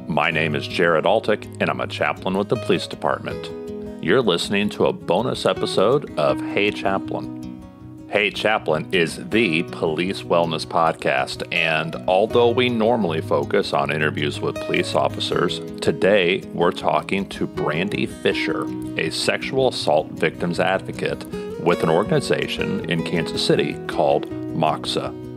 My name is Jared Altick, and I'm a chaplain with the police department. You're listening to a bonus episode of Hey Chaplain. Hey Chaplain is the police wellness podcast, and although we normally focus on interviews with police officers, today we're talking to Brandi Fischer, a sexual assault victims advocate with an organization in Kansas City called MOCSA.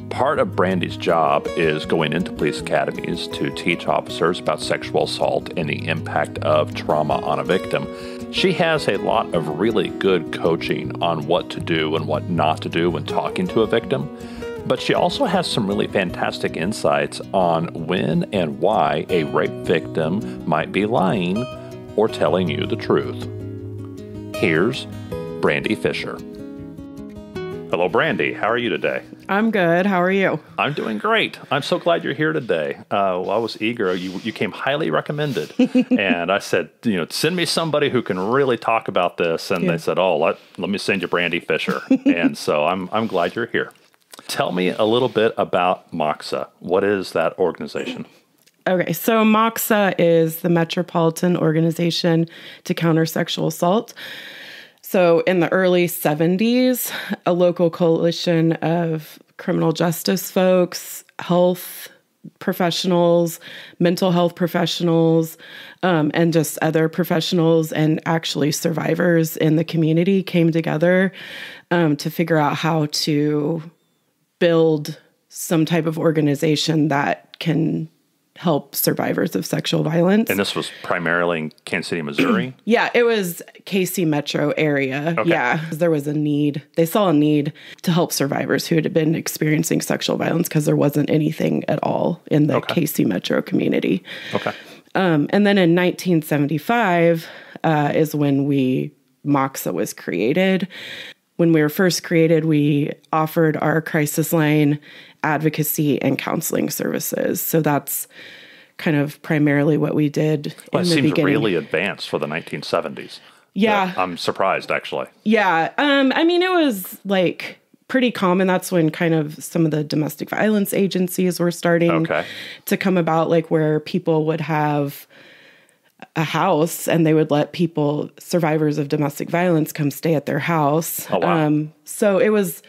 Part of Brandi's job is going into police academies to teach officers about sexual assault and the impact of trauma on a victim. She has a lot of really good coaching on what to do and what not to do when talking to a victim, but she also has some really fantastic insights on when and why a rape victim might be lying or telling you the truth. Here's Brandi Fischer. Hello, Brandi. How are you today? I'm good. How are you? I'm doing great. I'm so glad you're here today. I was eager. You came highly recommended. And I said, send me somebody who can really talk about this. And they said, let me send you Brandi Fischer. And so I'm glad you're here. Tell me a little bit about MOCSA. What is that organization? Okay, so MOCSA is the Metropolitan Organization to Counter Sexual Assault. So in the early 70s, a local coalition of criminal justice folks, health professionals, mental health professionals, and just other professionals and actually survivors in the community came together to figure out how to build some type of organization that can help survivors of sexual violence. And this was primarily in Kansas City, Missouri? Yeah, it was KC metro area. Okay. Yeah, there was a need. They saw a need to help survivors who had been experiencing sexual violence because there wasn't anything at all in the KC metro community. Okay. And then in 1975 is when MOCSA was created. When we were first created, we offered our crisis line advocacy and counseling services. So that's kind of primarily what we did in the beginning. It seems really advanced for the 1970s. Yeah. I'm surprised, actually. Yeah. It was like pretty common. That's when kind of some of the domestic violence agencies were starting to come about, like where people would have a house and they would let survivors of domestic violence come stay at their house. Oh, wow. So it was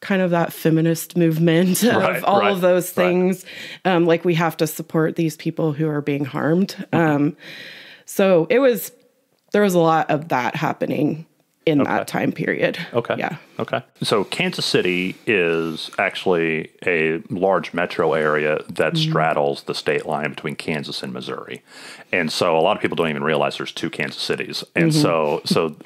kind of that feminist movement of all of those things. Like we have to support these people who are being harmed. So there was a lot of that happening in that time period. Okay. Yeah. Okay. So Kansas City is actually a large metro area that straddles the state line between Kansas and Missouri. And so a lot of people don't even realize there's two Kansas Cities. And so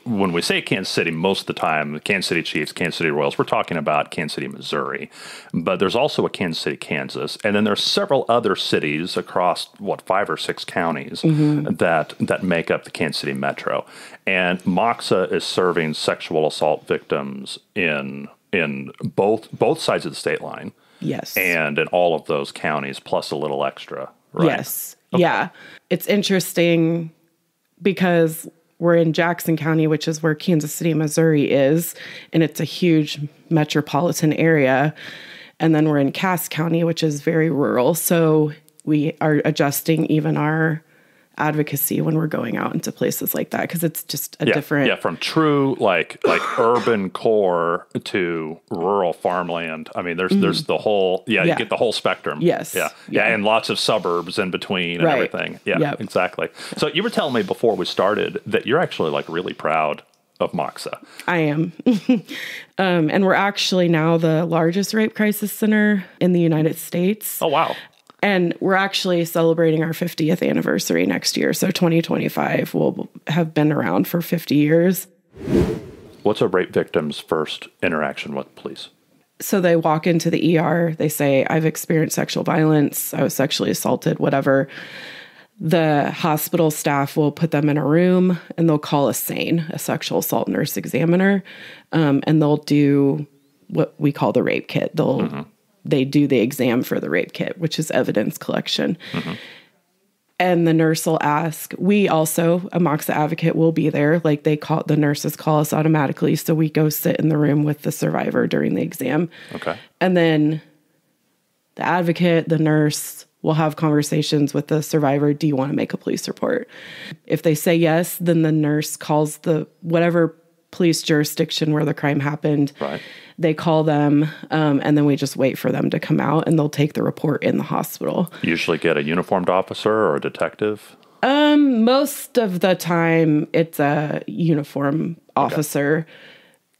when we say Kansas City, most of the time, the Kansas City Chiefs, Kansas City Royals, we're talking about Kansas City, Missouri. But there's also a Kansas City, Kansas. And then there's several other cities across, 5 or 6 counties that make up the Kansas City metro. And MOCSA is serving sexual assault victims in both sides of the state line. Yes. And in all of those counties, plus a little extra, right? Yes. Okay. Yeah. It's interesting because we're in Jackson County, which is where Kansas City, Missouri is, and it's a huge metropolitan area. And then we're in Cass County, which is very rural. So we are adjusting even our advocacy when we're going out into places like that because it's just a different... Yeah, from true like urban core to rural farmland. I mean, there's the whole... you get the whole spectrum. Yes. Yeah, and lots of suburbs in between and everything. Yeah, exactly. So you were telling me before we started that you're actually really proud of MOCSA. I am. And we're actually now the largest rape crisis center in the United States. Oh, wow. And we're actually celebrating our 50th anniversary next year. So 2025 will have been around for 50 years. What's a rape victim's first interaction with police? So they walk into the ER. They say, I've experienced sexual violence. I was sexually assaulted, whatever. The hospital staff will put them in a room and they'll call a SANE, a sexual assault nurse examiner. And they'll do what we call the rape kit. They do the exam for the rape kit, which is evidence collection. And the nurse will ask, we also, a MOCSA advocate will be there. Like the nurses call us automatically. So we go sit in the room with the survivor during the exam. Okay. And then the advocate, the nurse, we'll have conversations with the survivor. Do you want to make a police report? If they say yes, then the nurse calls the whatever police jurisdiction where the crime happened. Right. They call them, and then we just wait for them to come out, and they'll take the report in the hospital. Usually get a uniformed officer or a detective? Most of the time, it's a uniform officer.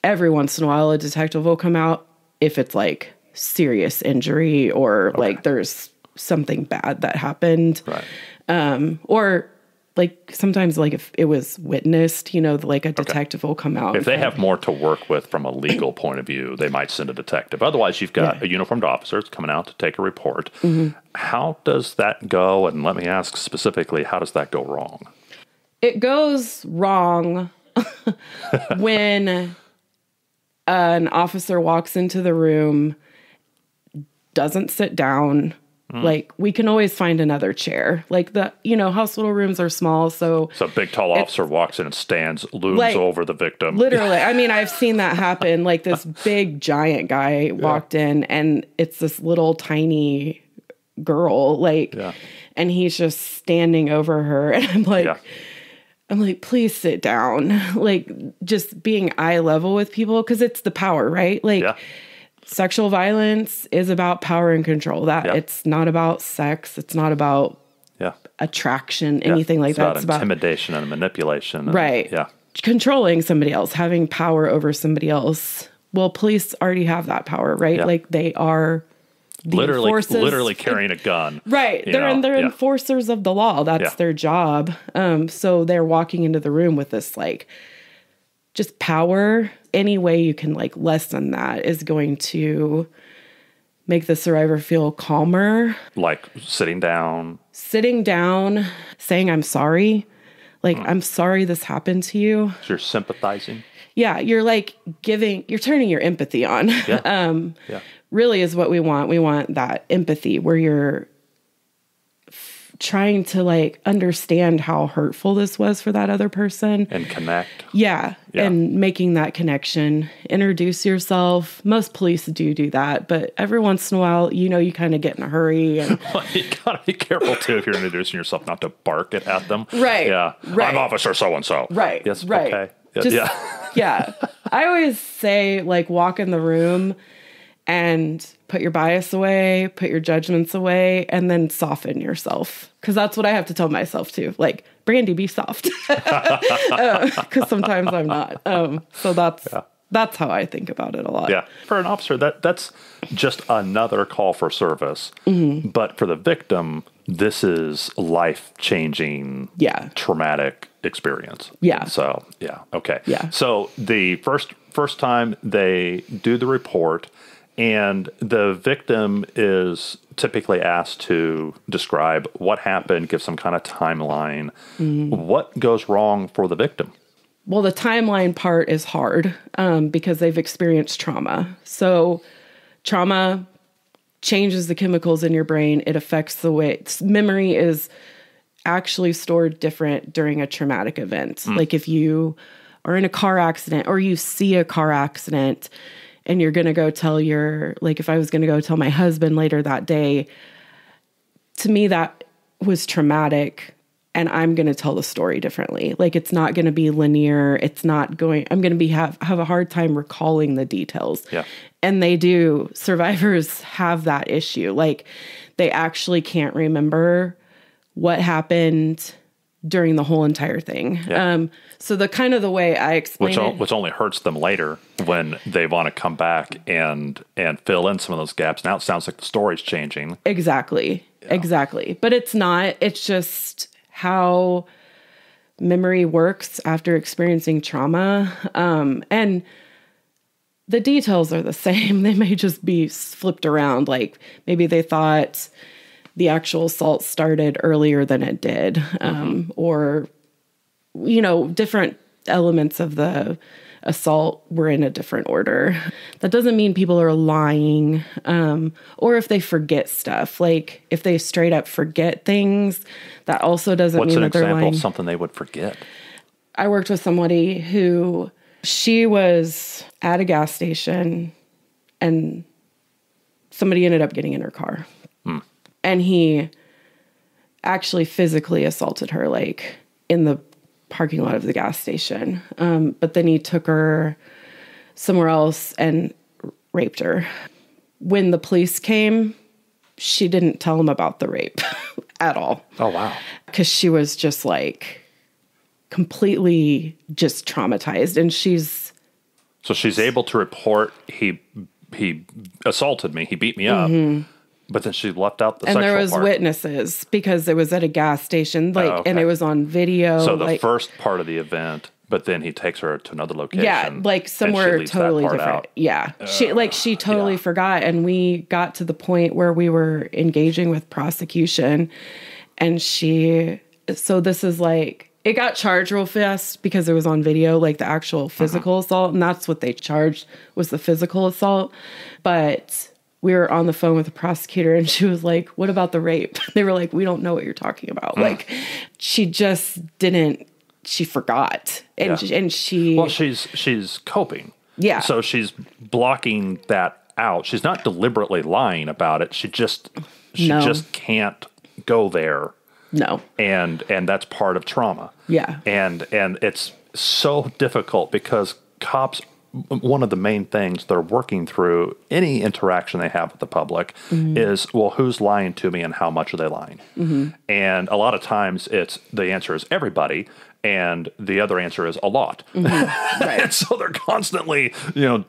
Every once in a while, a detective will come out if it's like serious injury or like there's something bad that happened. Right. Or like sometimes like if it was witnessed, like a detective will come out. If they have more to work with from a legal point of view, they might send a detective. Otherwise, you've got a uniformed officer coming out to take a report. Mm-hmm. How does that go? And let me ask specifically, how does that go wrong? It goes wrong when an officer walks into the room, doesn't sit down. Like, we can always find another chair. Like, hospital rooms are small, so... So a big, tall officer walks in and stands, looms over the victim. Literally. I mean, I've seen that happen. Like, this big, giant guy walked in, and it's this little, tiny girl, and he's just standing over her. And I'm like, please sit down. Like, just being eye level with people, because it's the power, right? Like... Sexual violence is about power and control. It's not about sex. It's not about attraction, anything like that. It's about intimidation and manipulation. Right. Controlling somebody else, having power over somebody else. Well, police already have that power, right? Yeah. Like they are the literally carrying a gun. Right. They're enforcers of the law. That's their job. So they're walking into the room with this just power. Any way you can lessen that is going to make the survivor feel calmer. Like sitting down, saying, I'm sorry. I'm sorry this happened to you. So you're sympathizing. Yeah. You're you're turning your empathy on. Really is what we want. We want that empathy where you're trying to understand how hurtful this was for that other person. And connect. Yeah. And making that connection. Introduce yourself. Most police do that. But every once in a while, you kind of get in a hurry. And you got to be careful, too, if you're introducing yourself, not to bark it at them. Right. Yeah. Right. I'm Officer so-and-so. Right. Yes. Right. Okay. Yeah. I always say, walk in the room and put your bias away, put your judgments away, and then soften yourself. Because that's what I have to tell myself, too. Brandi, be soft. Because sometimes I'm not. So that's how I think about it a lot. Yeah. For an officer, that's just another call for service. Mm-hmm. But for the victim, this is life-changing, traumatic experience. Yeah. So, okay. Yeah. So the first time they do the report, and the victim is typically asked to describe what happened, give some kind of timeline. Mm-hmm. What goes wrong for the victim? Well, the timeline part is hard because they've experienced trauma. So trauma changes the chemicals in your brain. It affects the way memory is actually stored different during a traumatic event. Like if you are in a car accident or you see a car accident, and you're going to go tell if I was going to go tell my husband later that day, to me, that was traumatic and I'm going to tell the story differently. It's not going to be linear. I'm going to have a hard time recalling the details. Yeah. And they do. Survivors have that issue. They actually can't remember what happened during the whole entire thing. Yeah. So the way I explain it, which only hurts them later when they want to come back and fill in some of those gaps. Now it sounds like the story's changing. Exactly. Yeah. Exactly. But it's not. It's just how memory works after experiencing trauma. And the details are the same. They may just be flipped around. Maybe they thought the actual assault started earlier than it did, or, different elements of the assault were in a different order. That doesn't mean people are lying, or if they forget stuff. If they straight up forget things, that also doesn't mean that they're lying. What's an example of something they would forget? I worked with somebody who, she was at a gas station and somebody ended up getting in her car. And he actually physically assaulted her, like in the parking lot of the gas station. But then he took her somewhere else and raped her. When the police came, she didn't tell him about the rape at all. Oh, wow. Because she was just like completely just traumatized. And So she's able to report he assaulted me, he beat me up, but then she left out the sexual part. And there was witnesses because it was at a gas station, like, and it was on video. So the first part of the event, but then he takes her to another location. Yeah, like somewhere totally different. Out. Yeah, she totally forgot, and we got to the point where we were engaging with prosecution, and so this is like. It got charged real fast because it was on video, like the actual physical assault. And that's what they charged was the physical assault. But we were on the phone with the prosecutor and she was like, what about the rape? They were like, we don't know what you're talking about. Like she just didn't, she forgot. And she. Well, she's coping. Yeah. So she's blocking that out. She's not deliberately lying about it. She just can't go there. No. And that's part of trauma. Yeah. And it's so difficult because cops, one of the main things they're working through any interaction they have with the public is, well, who's lying to me and how much are they lying? And a lot of times the answer is everybody. And the other answer is a lot. Right. And so they're constantly,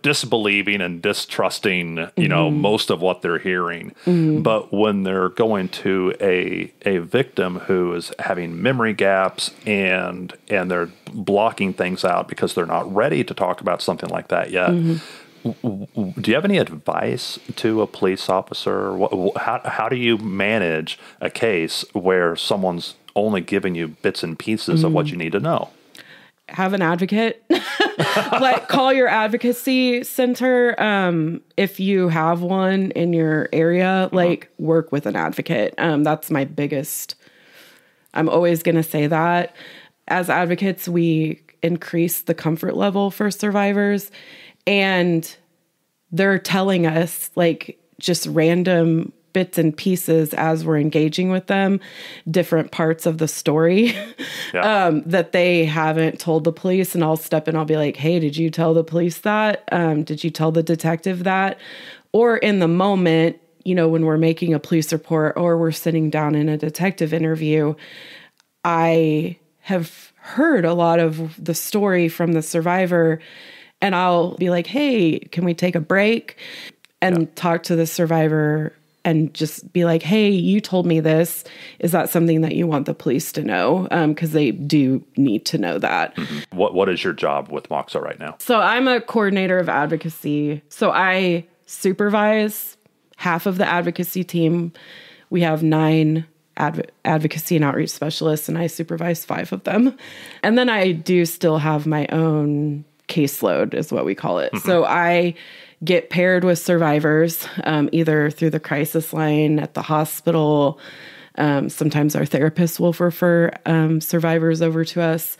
disbelieving and distrusting, most of what they're hearing. But when they're going to a victim who is having memory gaps and they're blocking things out because they're not ready to talk about something like that yet, do you have any advice to a police officer? How do you manage a case where someone's only giving you bits and pieces of what you need to know? Have an advocate. Call your advocacy center. If you have one in your area, work with an advocate. That's my biggest. I'm always going to say that. As advocates, we increase the comfort level for survivors, and they're telling us just random bits and pieces as we're engaging with them, different parts of the story that they haven't told the police. And I'll step in, I'll be like, hey, did you tell the police that? Did you tell the detective that? Or in the moment, when we're making a police report or we're sitting down in a detective interview, I have heard a lot of the story from the survivor, and I'll be like, hey, can we take a break and talk to the survivor and just be like, hey, you told me this. Is that something that you want the police to know? Because they do need to know that. What is your job with MOCSA right now? So I'm a coordinator of advocacy. So I supervise half of the advocacy team. We have 9 advocacy and outreach specialists, and I supervise 5 of them. And then I do still have my own caseload, is what we call it. So I get paired with survivors, either through the crisis line at the hospital. Sometimes our therapists will refer survivors over to us.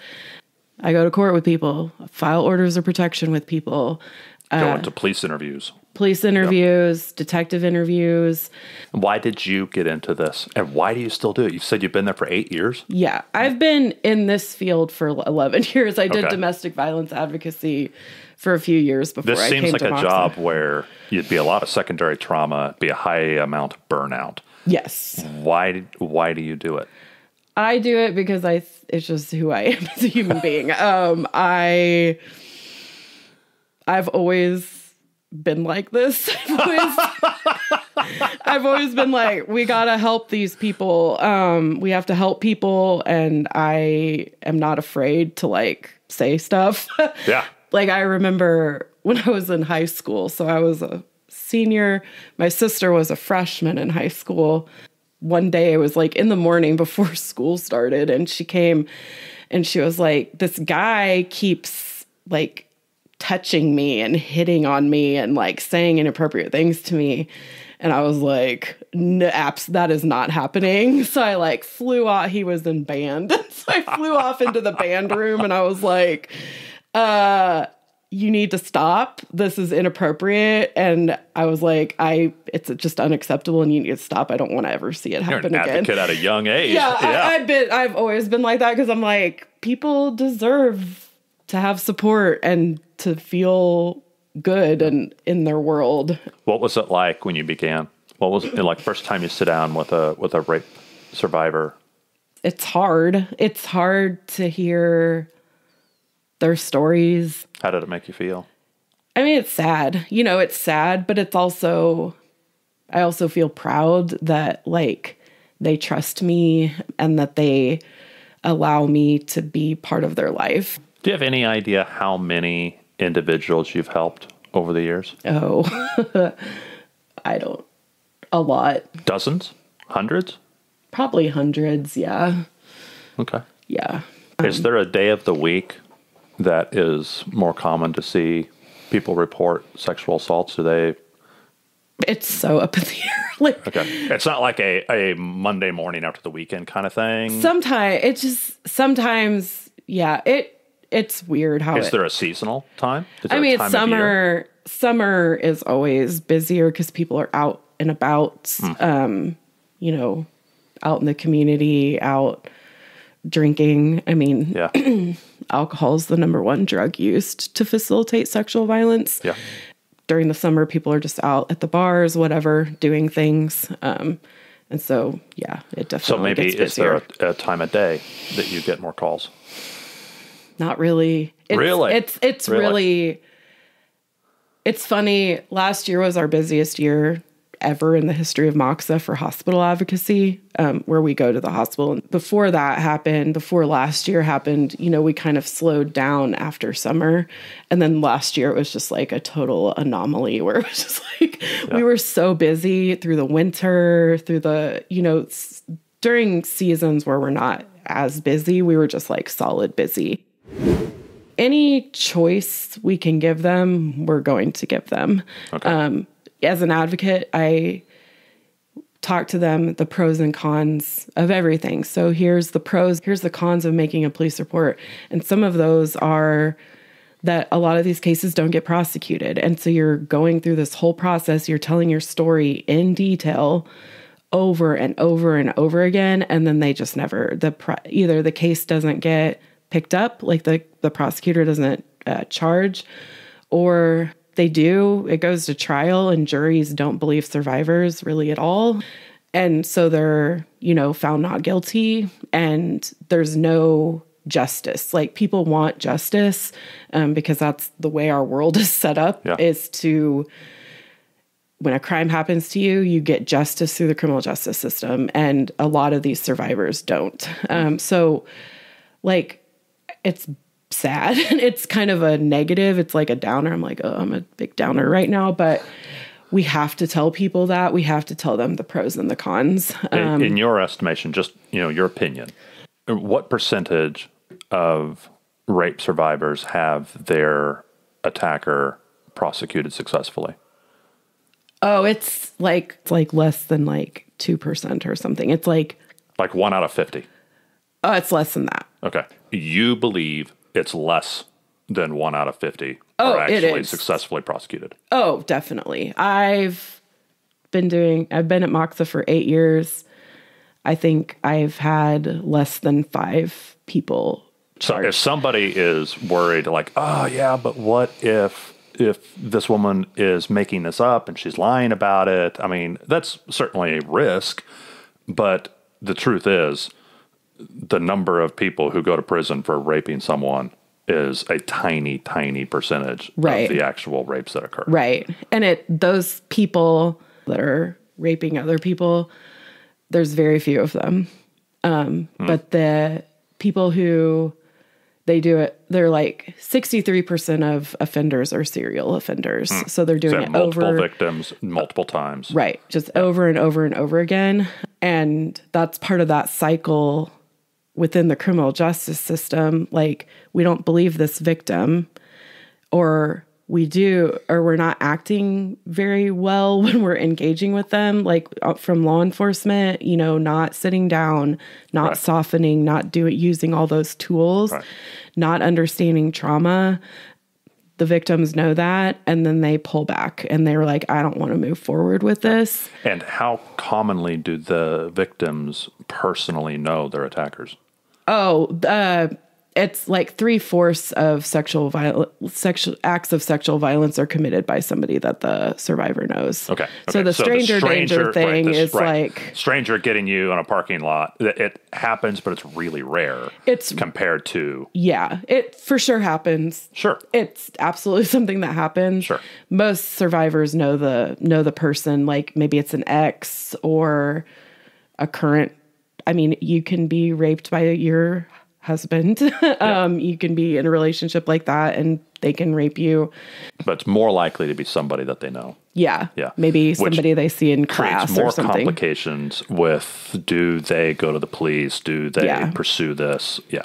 I go to court with people, file orders of protection with people. Go into police interviews. Detective interviews. Why did you get into this? And why do you still do it? You said you've been there for 8 years? Yeah. I've been in this field for 11 years. I did domestic violence advocacy for a few years before I came to MOCSA. This seems like a job where you'd be a lot of secondary trauma, be a high amount of burnout. Yes. Why do you do it? I do it because it's just who I am as a human being. I've always been like this. I've always been like, we gotta help these people. We have to help people, and I am not afraid to say stuff. Yeah. I remember when I was in high school, so I was a senior. My sister was a freshman in high school. One day it was in the morning before school started, and she came and she was like, this guy keeps touching me and hitting on me and saying inappropriate things to me. And I was like, that is not happening. So I flew out. He was in band. So I flew off into the band room, and I was like, you need to stop. This is inappropriate. And I was like, it's just unacceptable and you need to stop. I don't want to ever see it happen again. You're an advocate at a young age. I've always been like that because I'm like, people deserve to have support and to feel good and in their world. What was it like when you began? What was it like first time you sit down with a rape survivor? It's hard. It's hard to hear their stories. How did it make you feel? I mean, it's sad. It's sad, but it's also, I also feel proud that like they trust me and that they allow me to be part of their life. Do you have any idea how many individuals you've helped over the years? Oh, I don't. A lot. Dozens? Hundreds? Probably hundreds, yeah. Okay. Yeah. Is there a day of the week that is more common to see people report sexual assaults? It's so up in the air. Okay. It's not like a Monday morning after the weekend kind of thing? Sometimes, yeah, it's weird how Is there a seasonal time? Summer is always busier because people are out and about, out in the community, out drinking. I mean, yeah. Alcohol is the number one drug used to facilitate sexual violence. Yeah. During the summer, people are just out at the bars, whatever, doing things. And so, yeah, it definitely gets busier. So maybe is there a time of day that you get more calls? Not really. It's really, it's funny. Last year was our busiest year ever in the history of MOCSA for hospital advocacy, where we go to the hospital. And before last year happened, we kind of slowed down after summer. And then last year it was just like a total anomaly where it was just like, we were so busy through the winter, during seasons where we're not as busy, we were just like solid busy. Any choice we can give them, we're going to give them. Okay. As an advocate, I talk to them the pros and cons of everything. So here's the pros, here's the cons of making a police report. And some of those are that a lot of these cases don't get prosecuted. And so you're going through this whole process, you're telling your story in detail over and over and over again, and then they just never, either the case doesn't get picked up, like the prosecutor doesn't charge, or they do, it goes to trial and juries don't believe survivors really at all. And so they're, found not guilty and there's no justice. Like people want justice because that's the way our world is set up, is to, when a crime happens to you, you get justice through the criminal justice system. And a lot of these survivors don't. So like it's sad. It's kind of a negative. It's like a downer. I'm like, oh, I'm a big downer right now. But we have to tell people that. We have to tell them the pros and the cons. In your estimation, just, your opinion, what percentage of rape survivors have their attacker prosecuted successfully? Oh, it's like less than like 2% or something. It's like 1 out of 50. Oh, it's less than that. Okay. You believe it's less than 1 out of 50 are actually successfully prosecuted. Oh, definitely. I've been at MOCSA for 8 years. I think I've had less than 5 people charged. So if somebody is worried like, oh yeah, but what if this woman is making this up and she's lying about it? I mean, that's certainly a risk, but the truth is, the number of people who go to prison for raping someone is a tiny, tiny percentage of the actual rapes that occur. Right. And those people that are raping other people, there's very few of them. But the people who they do it, they're like 63% of offenders are serial offenders. So they're doing it multiple victims, multiple times. Right. Just over and over and over again. And that's part of that cycle within the criminal justice system. Like, we don't believe this victim, or we do, or we're not acting very well when we're engaging with them, like from law enforcement, not sitting down, not softening, not using all those tools, not understanding trauma. the victims know that, and then they pull back and they're like, I don't want to move forward with this. And how commonly do the victims personally know their attackers? It's like 3/4 of sexual acts of sexual violence are committed by somebody that the survivor knows. Okay. So the stranger danger thing is like stranger getting you on a parking lot. It happens, but it's really rare. It's compared to it for sure happens. Sure, it's absolutely something that happens. Sure, most survivors know the person. Like maybe it's an ex or a current. I mean, you can be raped by your husband. You can be in a relationship like that and they can rape you. But it's more likely to be somebody that they know. Yeah. Maybe somebody they see in class more or something. Complications with, do they go to the police? Do they pursue this? Yeah.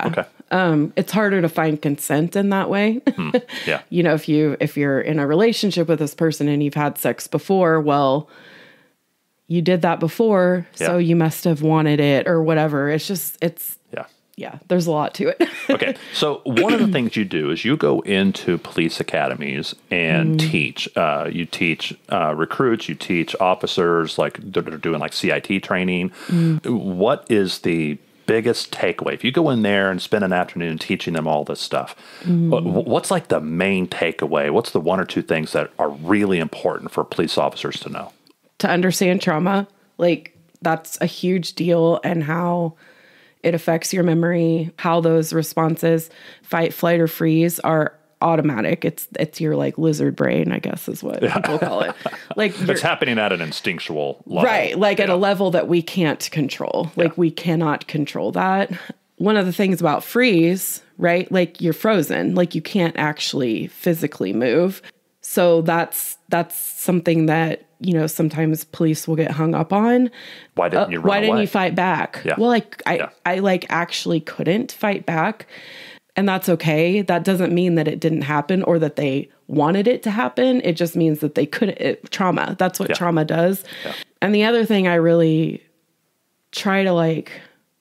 Okay. It's harder to find consent in that way. Yeah. You know, if you're in a relationship with this person and you've had sex before, well, you did that before, so you must have wanted it or whatever. Yeah, there's a lot to it. Okay. So one of the things you do is you go into police academies and teach. You teach recruits, you teach officers, like they're doing like CIT training. What is the biggest takeaway? If you go in there and spend an afternoon teaching them all this stuff, what's like the main takeaway? What's the one or two things that are really important for police officers to know? To understand trauma, like that's a huge deal, and how it affects your memory, how those responses, fight, flight, or freeze, are automatic. It's your like lizard brain, I guess is what people call it. Like it's happening at an instinctual level. Right. Like at a level that we can't control. Like we cannot control that. One of the things about freeze, right? Like you're frozen, like you can't actually physically move. So that's something that, you know, sometimes police will get hung up on. Why didn't you run Why didn't away? you fight back? Yeah. Well, I like actually couldn't fight back. And that's okay. That doesn't mean that it didn't happen or that they wanted it to happen. It just means that they couldn't. Trauma. That's what trauma does. Yeah. And the other thing I really try to like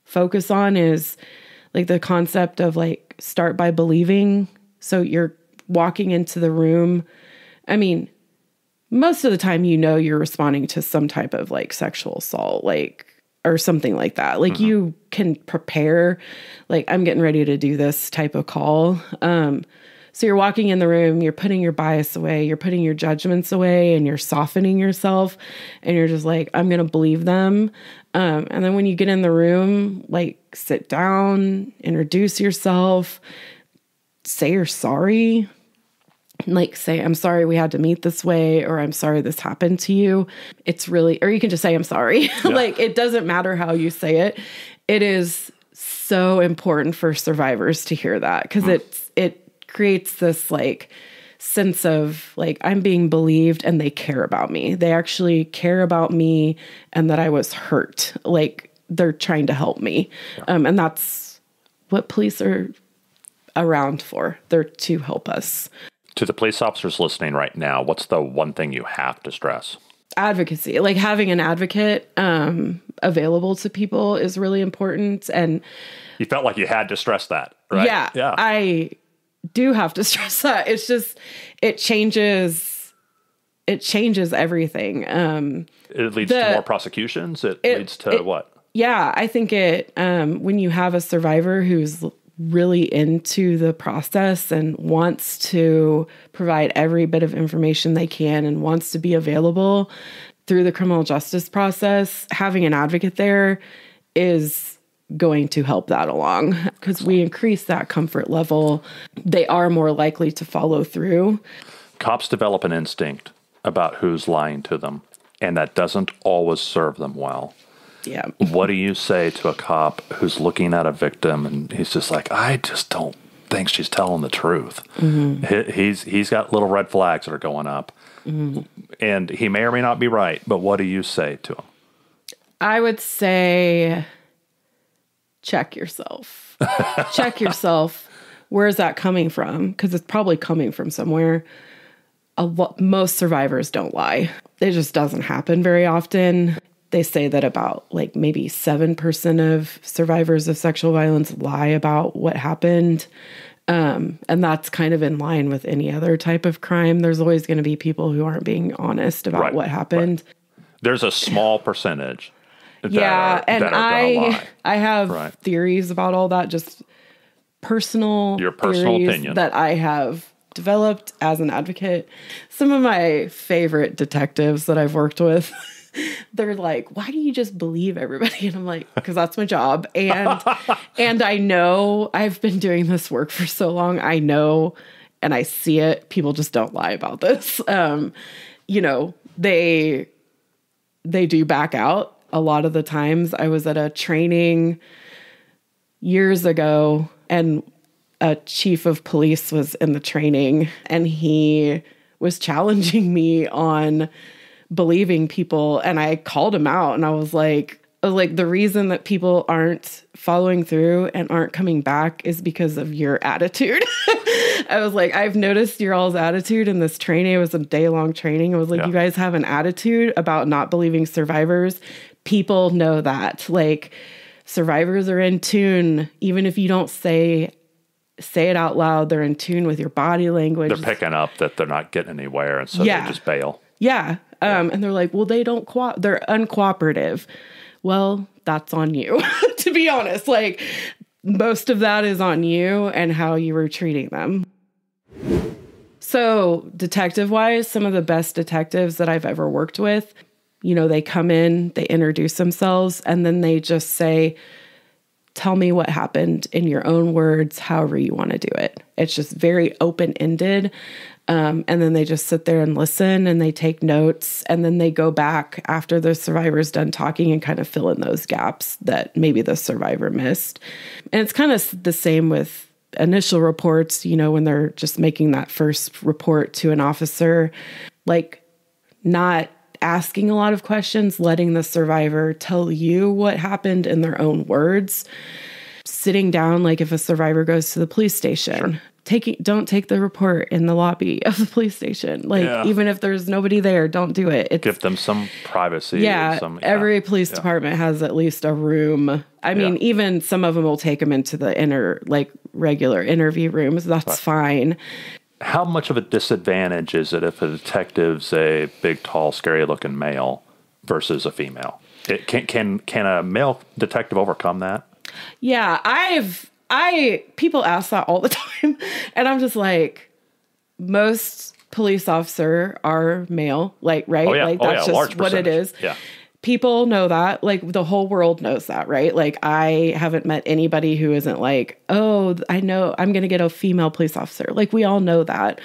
focus on is like the concept of like start by believing. So you're walking into the room. I mean, most of the time, you know, you're responding to some type of like sexual assault, like, or something like that. Like you can prepare, like I'm getting ready to do this type of call. So you're walking in the room, you're putting your bias away, you're putting your judgments away, and you're softening yourself, and you're just like, I'm going to believe them. And then when you get in the room, like sit down, introduce yourself, say you're sorry. Like say, I'm sorry we had to meet this way, or I'm sorry this happened to you. It's really, or you can just say, I'm sorry. Yeah. Like it doesn't matter how you say it. It is so important for survivors to hear that, because it creates this like sense of like, I'm being believed and they care about me. They actually care about me and that I was hurt. Like they're trying to help me. Yeah. And that's what police are around for. They're to help us. To the police officers listening right now, what's the one thing you have to stress? Advocacy. Like having an advocate available to people is really important. And you felt like you had to stress that, right? Yeah. I do have to stress that. It's just, it changes everything. It leads to more prosecutions. It leads to what? Yeah, I think when you have a survivor who's really into the process and wants to provide every bit of information they can and wants to be available through the criminal justice process, having an advocate there is going to help that along, because we increase that comfort level. They are more likely to follow through. Cops develop an instinct about who's lying to them, and that doesn't always serve them well. Yeah. What do you say to a cop who's looking at a victim and he's just like, I just don't think she's telling the truth. He's got little red flags that are going up, and he may or may not be right. But what do you say to him? I would say, check yourself. Check yourself. Where is that coming from? Because it's probably coming from somewhere. Most survivors don't lie. It just doesn't happen very often. They say that about like maybe 7% of survivors of sexual violence lie about what happened. And that's kind of in line with any other type of crime. There's always going to be people who aren't being honest about what happened. Right. There's a small percentage. I have theories about all that, just your personal opinion that I have developed as an advocate. Some of my favorite detectives that I've worked with, they're like, why do you just believe everybody? And I'm like, because that's my job. And I know I've been doing this work for so long. I know, and I see it. People just don't lie about this. They do back out a lot of the times. I was at a training years ago, and a chief of police was in the training, and he was challenging me on believing people. And I called him out, and I was like, the reason that people aren't following through and aren't coming back is because of your attitude. I was like, I've noticed your all's attitude in this training. It was a day-long training. I was like, you guys have an attitude about not believing survivors. People know that. Like, survivors are in tune. Even if you don't say it out loud, they're in tune with your body language. They're picking up that they're not getting anywhere, and so they just bail. Yeah. And they're like, well, they're uncooperative. Well, that's on you, to be honest. Like, most of that is on you and how you were treating them. So detective-wise, some of the best detectives that I've ever worked with, they come in, they introduce themselves, and then they just say, tell me what happened in your own words, however you want to do it. It's just very open-ended. And then they just sit there and listen, and they take notes, and then they go back after the survivor's done talking and kind of fill in those gaps that maybe the survivor missed. And it's kind of the same with initial reports, when they're just making that first report to an officer, like not asking a lot of questions, letting the survivor tell you what happened in their own words, sitting down, like if a survivor goes to the police station, don't take the report in the lobby of the police station. Like, even if there's nobody there, don't do it. Give them some privacy. Yeah. Every police department has at least a room. I mean, even some of them will take them into the regular interview rooms. That's fine. How much of a disadvantage is it if a detective's a big, tall, scary-looking male versus a female? Can a male detective overcome that? Yeah, people ask that all the time, and I'm just like, most police officer are male, right? Oh, yeah. That's just what it is. Yeah. People know that, the whole world knows that, right? I haven't met anybody who isn't like, oh, I know I'm going to get a female police officer. We all know that.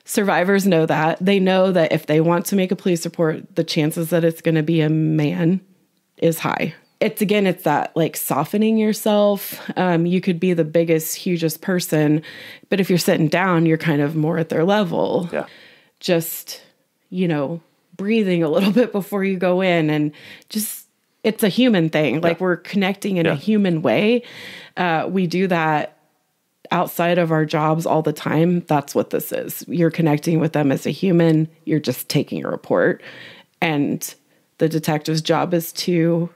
Survivors know that. They know that if they want to make a police report, the chances that it's going to be a man is high. It's that softening yourself. You could be the biggest, hugest person, but if you're sitting down, you're kind of more at their level. Yeah. Just, breathing a little bit before you go in, and just, it's a human thing. We're connecting in a human way. We do that outside of our jobs all the time. That's what this is. You're connecting with them as a human. You're just taking a report, and the detective's job is to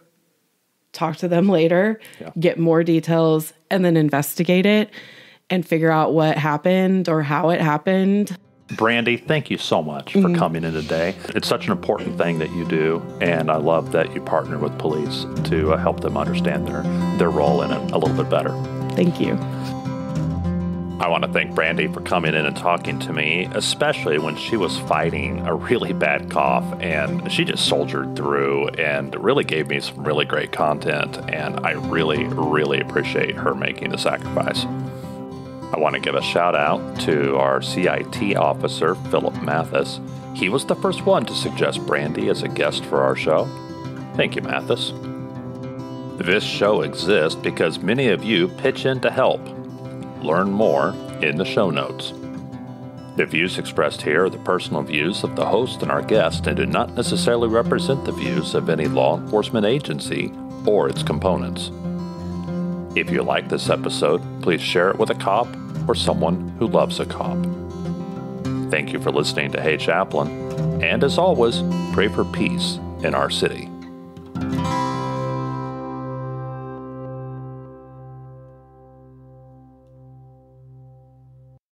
talk to them later, get more details, and then investigate it and figure out what happened or how it happened. Brandi, thank you so much for coming in today. It's such an important thing that you do, and I love that you partner with police to help them understand their role in it a little bit better. Thank you. I want to thank Brandi for coming in and talking to me, especially when she was fighting a really bad cough, and she just soldiered through and really gave me some really great content, and I really, really appreciate her making the sacrifice. I want to give a shout out to our CIT officer, Philip Mathis. He was the first one to suggest Brandi as a guest for our show. Thank you, Mathis. This show exists because many of you pitch in to help. Learn more in the show notes. The views expressed here are the personal views of the host and our guest and do not necessarily represent the views of any law enforcement agency or its components. If you like this episode, please share it with a cop or someone who loves a cop. Thank you for listening to Hey Chaplain, and as always, pray for peace in our city.